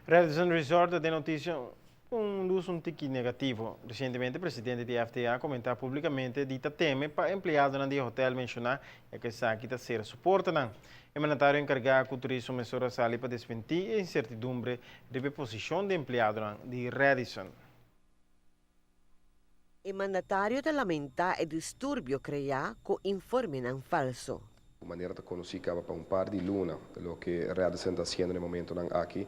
Radisson Resort de noticia luz un tiqui negativo. Recentemente, el presidente de FTA comentó públicamente dita teme para empleado de hotel mencionar que essa quita ser suporta. O mandatário encarregado com o turismo mesura sali para desmentir a incertidumbre de posição de empleado de Radisson. O mandatário lamenta o distúrbio criado com informe não falso. De maneira que conheci para par de luna, o que Radisson está fazendo no momento aqui,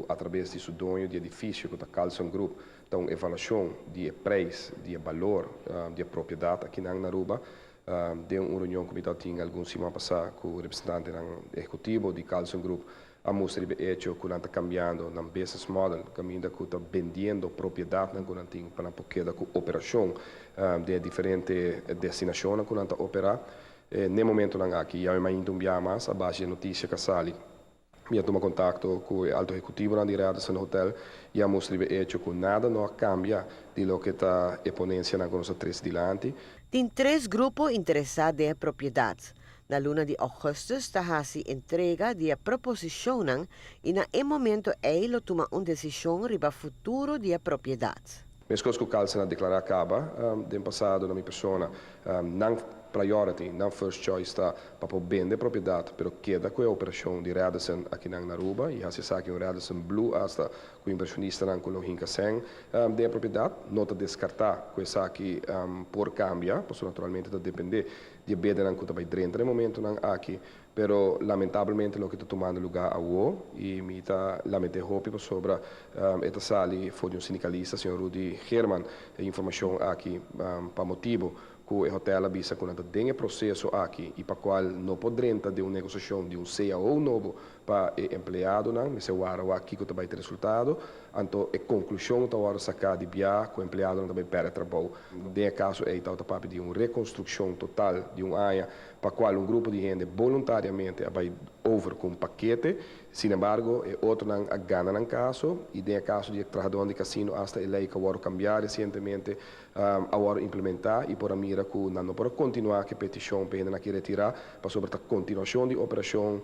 através de seu dono de edifício, que é a Carlson Group, então avaliação de preço, de valor, de propriedade aqui na Aruba. De uma reunião que eu tinha algumas semanas passadas com o representante executivo de Carlson Group, a mostra de hecho que está cambiando no business model, caminho que está vendendo propriedade que tem para porque da operação de diferentes destinações que está operar. No momento aqui, eu ainda mais a base de notícia que sali. Eu tomo contato com o alto executivo de Radisson Hotel e a mostra de hecho que nada não cambia de lo que está a ponência na nossa três dilante. Tem 3 grupos interessados em propriedades. Na luna de agosto está se entrega de proposição e na momento ele toma uma decisão sobre o futuro de propriedades. Mesmo que o Carlson declarar acaba, de passado na minha pessoa, não priority, não first choice está para vender propriedade, mas queda com a operação de Radisson aqui na Aruba e se sabe que o Radisson Blue hasta com o inversionista não com hinca sem de propriedade, não está descartar com essa aqui por cambiar, pois naturalmente está depender de beda não que está dentro no momento não aqui, pero lamentavelmente o que está tomando lugar a o e me está lamentando sobre esta sali foi sindicalista, senhor Rudy Herman, informação aqui para motivo que o hotel avisa que tem um processo aqui e para qual não poderá de uma negociação de CAO novo para o empregado, mas se o aqui que vai ter resultado, então a conclusão está agora sacar de via que o empregado também perde trabalho. De caso é então para de uma reconstrução total de uma área para qual um grupo de gente voluntariamente vai over com um paquete, sin embargo, outro não ganha no caso, e de caso de trabalhador de cassino, hasta a lei que agora cambiar recentemente, agora implementar, e por a mira que não pode continuar que petição para ainda retirar, para sobre a continuação de operação,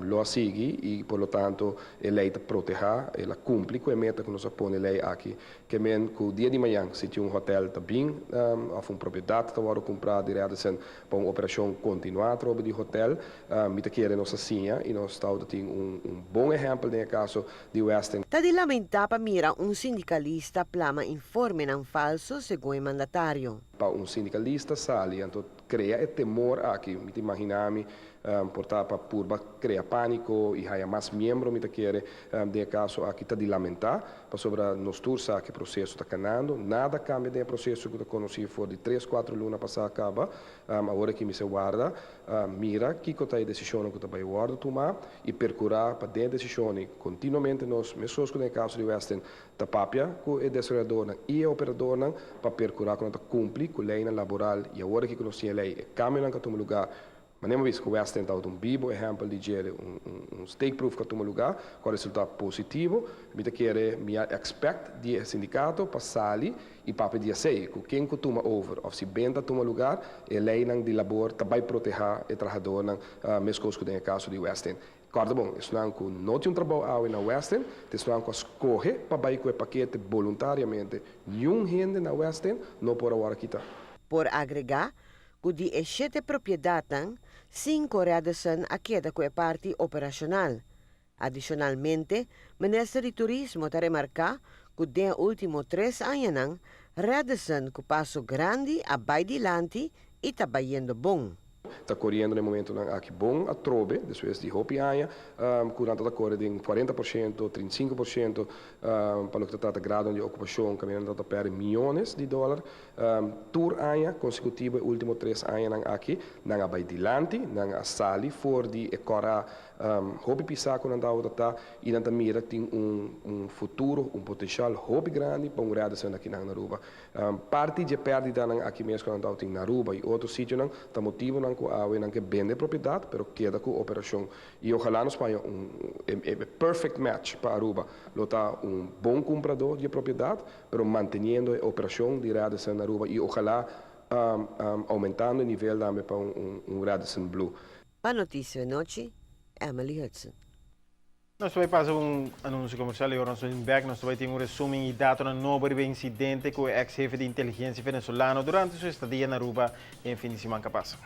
lo sigue, e por lo tanto, a lei te proteger, ela cumpre com a meta que nos põe a lei aqui, que men que o dia de manhã, se tinha um hotel está bem, ou uma propriedade que agora comprar de Radisson para uma operação continuar a de hotel, me te querem nossa sinha, e nós estamos tendo bom exemplo no caso de Western. Está de lamentar para mira sindicalista plama informe não falso segundo o mandatário. Para sindicalista sali, então cria temor aqui, me imaginami, portar para purba cria pânico e há mais membros me querer de caso aqui está de lamentar para sobre nos tursa que o processo está canando, nada cambia do processo que eu conheci for de 3-4 lunas passar acaba, agora que me se guarda, mira que está a decisão que vai guarda tomar e percurar para dentro decisão continuamente nós mesmos que no caso de Western da papia com o desenvolvedor e o operador para percurar quando está cumprir com a lei laboral e agora que conheci a lei caminha que toma lugar. Mas nem vez que o Western está um vivo exemplo de gerir stake proof que toma lugar, com resultado positivo, me quer me expect de sindicato passar e para pedir sei que quem que toma over, ou se bem toma lugar, a lei de labor também proteger o trabalhador mesmo que no caso de Western. Claro, bom, isso não tem trabalho na Western, isso não escorre para ir com o paquete voluntariamente. Nenhum gente na Western não pode agora quitar. Por agregar, que de 7 propriedades, 5 Radisson a queda com a parte operacional. Adicionalmente, o Ministério de Turismo está remarcar que de últimos 3 anos, Radisson com passo grande a vai dilante e está indo bom. Está correndo no momento aqui bom a trobe, depois de Hopi Aya, curando está correndo em 40%, 35%, para o que trata grado de ocupação, caminhando para perder milhões de dólares. Tour Aya, consecutivo, último 3 anos aqui, não vai dilante, não a sali for de ecora Hopi Pisaco não dá outra e não mira tem futuro, potencial Hopi grande para Radisson aqui na Aruba. Parte de perda aqui mesmo não dá tem na Aruba e outro sítio não, está motivo não que vende propriedade, pero queda com operação. E ojalá nos tenha perfect match para Aruba. Lo está bom comprador de propriedade, pero mantendo a operação de Radisson na Aruba e ojalá aumentando o nível também para Radisson Blue. Para Notícia Noite, Emily Hudson. Nós vamos fazer anúncio comercial e agora nós vamos back. Nós vamos ter resumo e dado no novo incidente com o ex-jefe de inteligência venezuelano durante sua estadia na Aruba em fim de semana que passa.